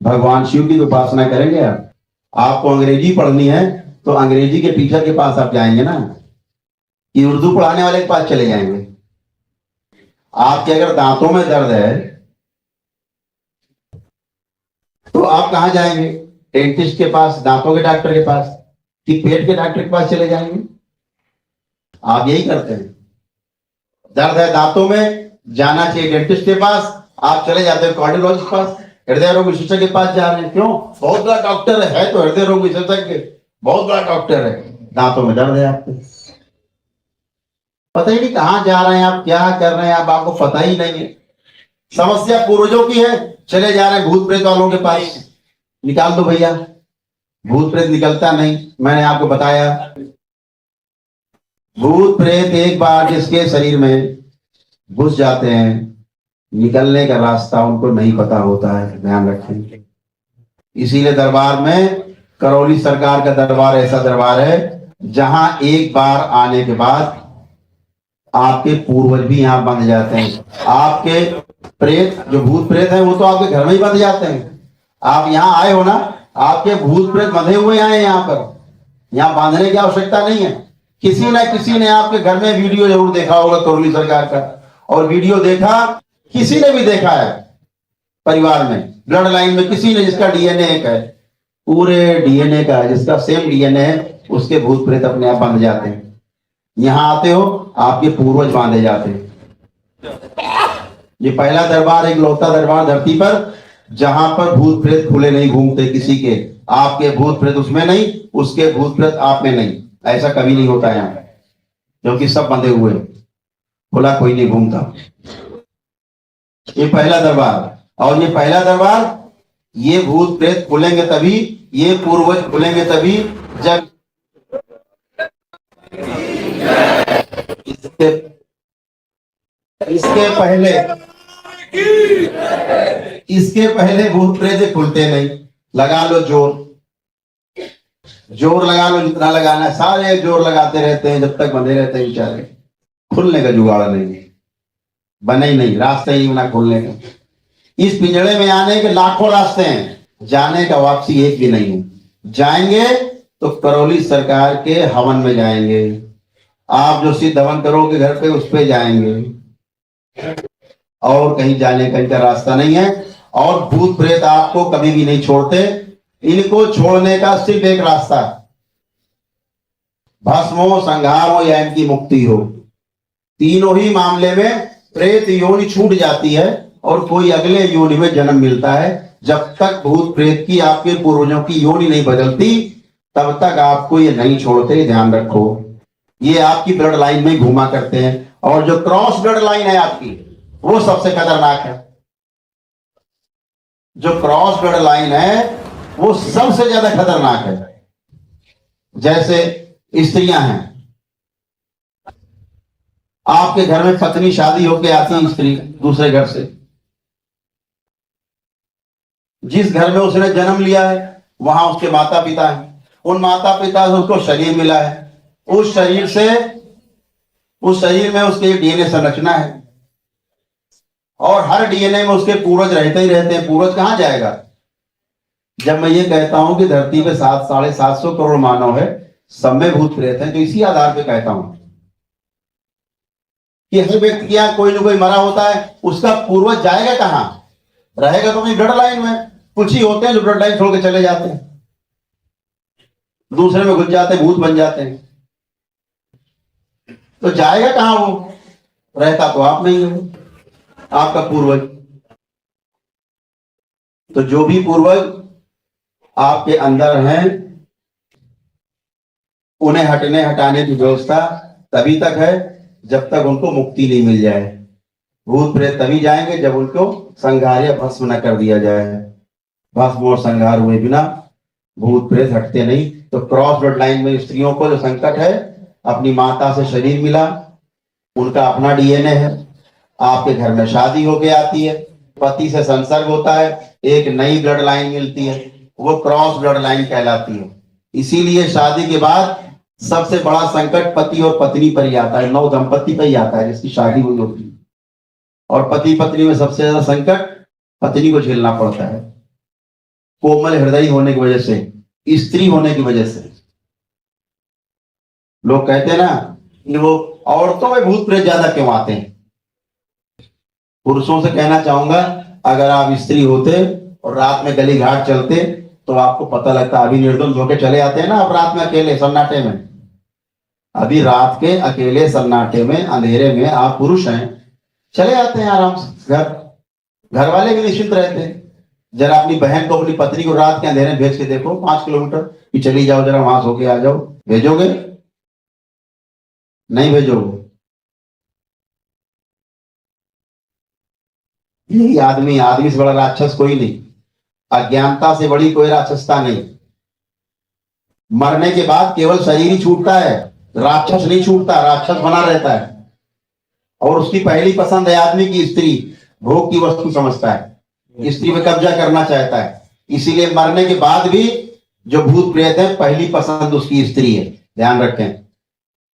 भगवान शिव की उपासना करेंगे आप। आपको अंग्रेजी पढ़नी है तो अंग्रेजी के टीचर के पास आप जाएंगे ना, कि उर्दू पढ़ाने वाले के पास चले जाएंगे। आपके अगर दांतों में दर्द है तो आप कहां जाएंगे? डेंटिस्ट के पास, दांतों के डॉक्टर के पास, कि पेट के डॉक्टर के पास चले जाएंगे? आप यही करते हैं। दर्द है दांतों में, जाना चाहिए डेंटिस्ट के पास, आप चले जाते हैं कार्डियोलॉजिस्ट के पास, हृदय रोग विशेषज्ञ के पास जा रहे हैं। क्यों? बहुत बड़ा डॉक्टर है तो हृदय रोग विशेषज्ञ, बहुत बड़ा डॉक्टर है, दांतों में दर्द है आपको, पता ही नहीं कहां जा रहे हैं आप, क्या कर रहे हैं आप, आपको पता ही नहीं है। समस्या पूर्वजों की है, चले जा रहे हैं भूत प्रेत वालों के पास। निकाल दो भैया, भूत प्रेत निकलता नहीं। मैंने आपको बताया, भूत प्रेत एक बार जिसके शरीर में घुस जाते हैं, निकलने का रास्ता उनको नहीं पता होता है, ध्यान रखें। इसीलिए दरबार में, करौली सरकार का दरबार ऐसा दरबार है जहां एक बार आने के बाद आपके पूर्वज भी यहां बंध जाते हैं। आपके प्रेत, जो भूत प्रेत है, वो तो आपके घर में ही बंध जाते हैं। आप यहाँ आए हो ना, आपके भूत प्रेत बंधे हुए आए यहाँ पर, यहाँ बांधने की आवश्यकता नहीं है। किसी न किसी ने आपके घर में वीडियो जरूर देखा होगा करौली सरकार का, और वीडियो देखा, किसी ने भी देखा है परिवार में, ब्लड लाइन में किसी ने जिसका डीएनए एक है, पूरे डीएनए का जिसका सेम डीएनए है, उसके भूत प्रेत अपने आप बंध जाते हैं। यहां आते हो, आपके पूर्वज बांधे जाते हैं। ये पहला दरबार, एक लौता दरबार धरती पर जहां पर भूत प्रेत खुले नहीं घूमते किसी के। आपके भूत प्रेत उसमें नहीं, उसके भूत प्रेत आप में नहीं, ऐसा कभी नहीं होता यहाँ, क्योंकि सब बंधे हुए, खुला कोई नहीं घूमता। ये पहला दरबार, और ये पहला दरबार, ये भूत प्रेत खुलेंगे तभी, ये पूर्वज खुलेंगे तभी जब इसके पहले भूत प्रेत खुलते नहीं। लगा लो जोर, जोर लगा लो, जितना लगाना है, सारे जोर लगाते रहते हैं, जब तक बंधे रहते हैं बेचारे, खुलने का जुगाड़ नहीं, बने ही नहीं, रास्ते ही बना खुलने का। इस पिंजड़े में आने के लाखों रास्ते हैं, जाने का वापसी एक भी नहीं है। जाएंगे तो करौली सरकार के हवन में जाएंगे, आप जो सिद्ध हवन करोगे घर पे, उस पे जाएंगे, और कहीं जाने का इनका रास्ता नहीं है। और भूत प्रेत आपको कभी भी नहीं छोड़ते, इनको छोड़ने का सिर्फ एक रास्ता है, भस्म हो, संहार हो, या इनकी मुक्ति हो। तीनों ही मामले में प्रेत योनि छूट जाती है और कोई अगले योनि में जन्म मिलता है। जब तक भूत प्रेत की, आपके पूर्वजों की योनि नहीं बदलती, तब तक आपको ये नहीं छोड़ते, ध्यान रखो। ये आपकी ब्लड लाइन में घुमा करते हैं, और जो क्रॉस ब्लड लाइन है आपकी, वो सबसे खतरनाक है। जो क्रॉस ब्लड लाइन है वो सबसे ज्यादा खतरनाक है। जैसे स्त्रियां हैं, आपके घर में पत्नी शादी होकर आती है, स्त्री दूसरे घर से, जिस घर में उसने जन्म लिया है वहां उसके माता पिता हैं, उन माता पिता से उसको शरीर मिला है, उस शरीर में उसके डीएनए संरचना है, और हर डीएनए में उसके पूर्वज रहते ही रहते हैं। पूर्वज कहां जाएगा? जब मैं ये कहता हूं कि धरती पे 700-750 करोड़ मानव है, सब में भूत प्रेत है, तो इसी आधार पे कहता हूं कि हर व्यक्ति के यहाँ कोई ना कोई मरा होता है, उसका पूर्वज जाएगा कहां? रहेगा तो अपनी ब्लड लाइन में। कुछ ही होते हैं जो ब्लड लाइन छोड़ के चले जाते हैं, दूसरे में घुस जाते हैं, भूत बन जाते हैं, तो जाएगा कहां वो? रहता तो आप नहीं हो, आपका पूर्वज। तो जो भी पूर्वज आपके अंदर हैं, उन्हें हटाने की व्यवस्था तभी तक है जब तक उनको मुक्ति नहीं मिल जाए। भूत प्रेत तभी जाएंगे जब उनको संहार या भस्म न कर दिया जाए। भस्म और संहार हुए बिना भूत प्रेत हटते नहीं। तो क्रॉस ब्लड लाइन में स्त्रियों को जो संकट है, अपनी माता से शरीर मिला, उनका अपना डीएनए है, आपके घर में शादी होके आती है, पति से संसर्ग होता है, एक नई ब्लड लाइन मिलती है, वो क्रॉस ब्लड लाइन कहलाती है। इसीलिए शादी के बाद सबसे बड़ा संकट पति और पत्नी पर ही आता है, नव दंपति पर ही आता है जिसकी शादी हुई होती है। और पति पत्नी में सबसे ज्यादा संकट पत्नी को झेलना पड़ता है। कोमल हृदय होने की वजह से, स्त्री होने की वजह से। लोग कहते हैं ना कि वो औरतों में भूत प्रेत ज्यादा क्यों आते हैं। पुरुषों से कहना चाहूंगा, अगर आप स्त्री होते और रात में गली घाट चलते तो आपको पता लगता। अभी निर्द्वंद होके चले आते हैं ना आप रात में अकेले सन्नाटे में, अभी रात के अकेले सन्नाटे में अंधेरे में आप पुरुष हैं, चले आते हैं आराम से घर वाले भी निश्चिंत रहते हैं। जरा अपनी बहन को, अपनी पत्नी को रात के अंधेरे में भेज के देखो 5 किलोमीटर कि चली जाओ, जरा वहां सो के आ जाओ, भेजोगे? नहीं भेजोगे। यही आदमी से बड़ा राक्षस कोई नहीं, अज्ञानता से बड़ी कोई राक्षसता नहीं। मरने के बाद केवल शरीर ही छूटता है, राक्षस नहीं छूटता, राक्षस बना रहता है। और उसकी पहली पसंद है आदमी की स्त्री, भोग की वस्तु समझता है, स्त्री पे कब्जा करना चाहता है। इसीलिए मरने के बाद भी जो भूत प्रेत है पहली पसंद उसकी स्त्री है, ध्यान रखें।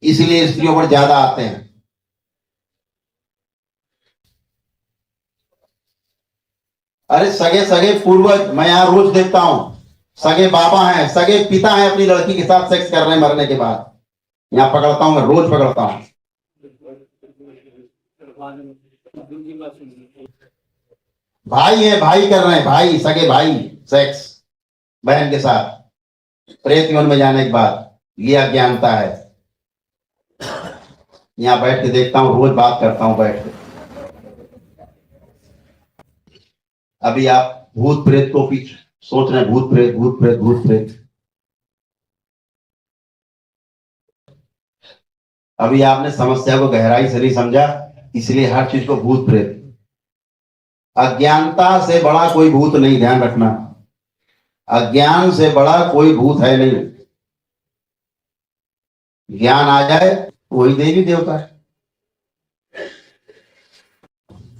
इसलिए स्त्रियों पर ज्यादा आते हैं। अरे सगे सगे पूर्वज मैं यहां रोज देखता हूं, सगे बाबा हैं, सगे पिता हैं, अपनी लड़की के साथ सेक्स कर रहे हैं मरने के बाद। यहां पकड़ता हूं मैं, रोज पकड़ता हूं। भाई है, भाई कर रहे हैं, भाई सगे भाई सेक्स बहन के साथ प्रेत जीवन में जाने के बाद। ये अज्ञानता है। यहां बैठ के देखता हूं, रोज बात करता हूं बैठ के। अभी आप भूत प्रेत को पीछे सोच रहे हैं, भूत प्रेत भूत प्रेत भूत प्रेत। अभी आपने समस्या को गहराई से नहीं समझा, इसलिए हर चीज को भूत प्रेत। अज्ञानता से बड़ा कोई भूत नहीं, ध्यान रखना। अज्ञान से बड़ा कोई भूत है नहीं। ज्ञान आ जाए वही देवी देवता है।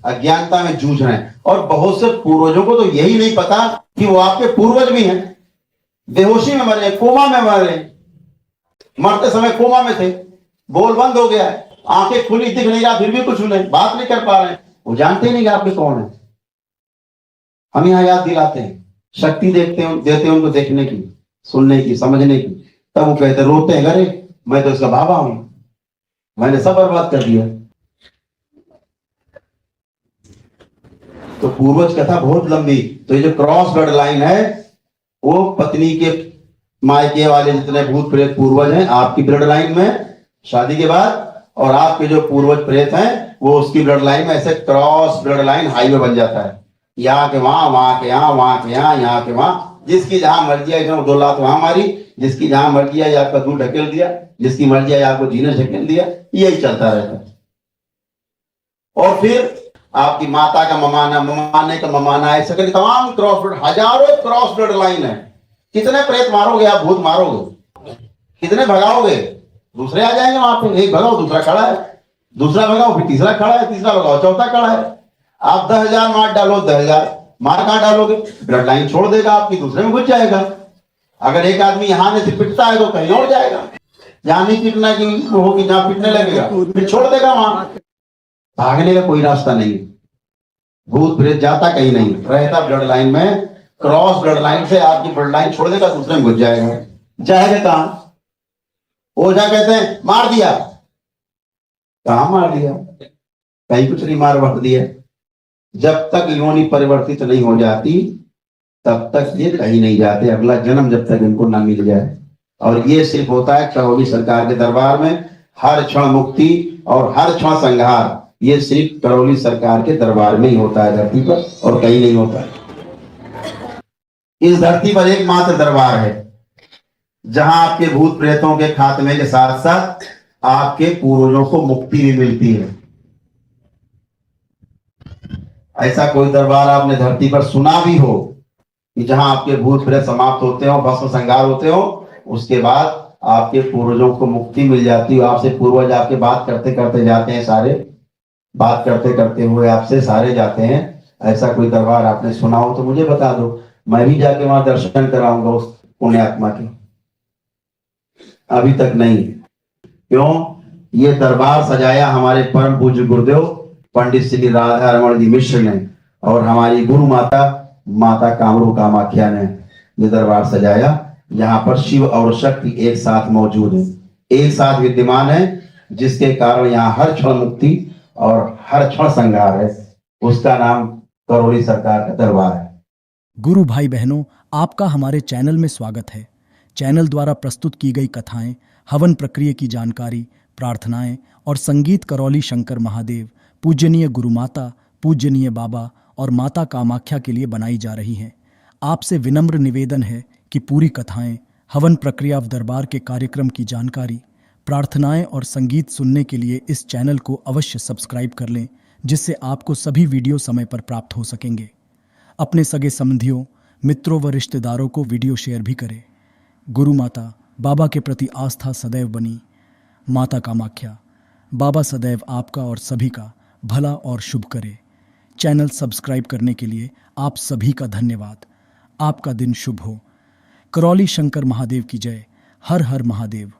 अज्ञानता में जूझ रहे हैं। और बहुत से पूर्वजों को तो यही नहीं पता कि वो आपके पूर्वज भी हैं। बेहोशी में मरे, कोमा में मरे, मरते समय कोमा में थे, बोल बंद हो गया है, आंखें खुली दिख नहीं रहा, फिर भी कुछ नहीं, बात नहीं कर पा रहे हैं। वो जानते ही नहीं कि आपके कौन है। हम यहाँ याद दिलाते हैं, शक्ति देते हैं उनको देखने की, सुनने की, समझने की। तब वो कहते, रोते हैं, अरे मैं तो इसका बाबा हूं, मैंने सब बर्बाद कर दिया। तो पूर्वज कथा बहुत लंबी। तो ये जो क्रॉस ब्लड लाइन है, वो पत्नी के मायके वाले जितने भूत प्रेत पूर्वज हैं आपकी ब्लड लाइन में शादी के बाद, और आपके जो पूर्वज प्रेत हैं वो उसकी ब्लड लाइन में, ऐसे क्रॉस ब्लड लाइन हाईवे बन जाता है। यहाँ के वहां, वहां के यहाँ, वहां के यहाँ, यहाँ के वहां, जिसकी जहां मर्जी आई 2 लात वहां मारी, जिसकी जहां मर्जी आई आपका दूध ढकेल दिया, जिसकी मर्जी आई आपको जीने ढकेल दिया। यही चलता रहता है। और फिर आपकी माता का ममाना, ममाने का ममाना, ऐसे करके तमाम क्रॉस ब्लड, हजारों क्रॉस ब्लड लाइन है। कितने प्रेत मारोगे आप, भूत मारोगे, कितने भगाओगे? दूसरे आ जाएंगे वहां पे, एक भगाओ दूसरा खड़ा है, दूसरा भगाओ फिर तीसरा खड़ा है, तीसरा भगाओ चौथा खड़ा है। आप 10,000 मार डालो, 10,000 मार कहां डालोगे? ब्लड लाइन छोड़ देगा आपकी, दूसरे में घुस जाएगा। अगर एक आदमी यहाँ से पिटता है तो कहीं और जाएगा, जहां नहीं पिटना की होगी, जहां पिटने लगेगा फिर छोड़ देगा वहां। भागने का कोई रास्ता नहीं। भूत प्रेत जाता कहीं नहीं, रहता ब्लड लाइन में। क्रॉस ब्लड लाइन से आपकी ब्लड लाइन छोड़ देगा, दूसरे में घुस जाएगा। जाएगा कहां? ओझा कहते हैं मार दिया, कहां मार दिया? कहीं कुछ नहीं मार भर दिया। जब तक योनि परिवर्तित नहीं हो जाती तब तक ये कहीं नहीं जाते, अगला जन्म जब तक इनको ना मिल जाए। और ये सिर्फ होता है करौली सरकार के दरबार में। हर क्षण मुक्ति और हर क्षण संहार, ये सिर्फ करौली सरकार के दरबार में ही होता है धरती पर, और कहीं नहीं होता है। इस धरती पर एकमात्र दरबार है जहां आपके भूत प्रेतों के खात्मे के साथ साथ आपके पूर्वजों को मुक्ति भी मिलती है। ऐसा कोई दरबार आपने धरती पर सुना भी हो कि जहां आपके भूत प्रेत समाप्त होते हो, भस्म संहार होते हो, उसके बाद आपके पूर्वजों को मुक्ति मिल जाती है। आपसे पूर्वज आपके बात करते करते जाते हैं, सारे बात करते करते हुए आपसे सारे जाते हैं। ऐसा कोई दरबार आपने सुना हो तो मुझे बता दो, मैं भी जाके वहां दर्शन कराऊंगा उस पुण्य आत्मा के। अभी तक नहीं। क्यों? ये दरबार सजाया हमारे परम पूज्य गुरुदेव पंडित श्री राधा रमन जी मिश्र ने, और हमारी गुरु माता माता कामरू कामाख्या ने ये दरबार सजाया। यहाँ पर शिव और शक्ति एक साथ मौजूद है, एक साथ विद्यमान है, जिसके कारण यहाँ हर क्षण मुक्ति और हर क्षण संहार है। उसका नाम करौली सरकार का दरबार है। गुरु भाई बहनों, आपका हमारे चैनल में स्वागत है। चैनल द्वारा प्रस्तुत की गई कथाएं, हवन प्रक्रिया की जानकारी, प्रार्थनाएं और संगीत करौली शंकर महादेव, पूजनीय गुरु माता, पूजनीय बाबा और माता कामाख्या के लिए बनाई जा रही हैं। आपसे विनम्र निवेदन है कि पूरी कथाएं, हवन प्रक्रिया व दरबार के कार्यक्रम की जानकारी, प्रार्थनाएं और संगीत सुनने के लिए इस चैनल को अवश्य सब्सक्राइब कर लें, जिससे आपको सभी वीडियो समय पर प्राप्त हो सकेंगे। अपने सगे संबंधियों, मित्रों व रिश्तेदारों को वीडियो शेयर भी करें। गुरु माता, बाबा के प्रति आस्था सदैव बनी। माता कामाख्या, बाबा सदैव आपका और सभी का भला और शुभ करे। चैनल सब्सक्राइब करने के लिए आप सभी का धन्यवाद। आपका दिन शुभ हो। करौली शंकर महादेव की जय। हर हर महादेव।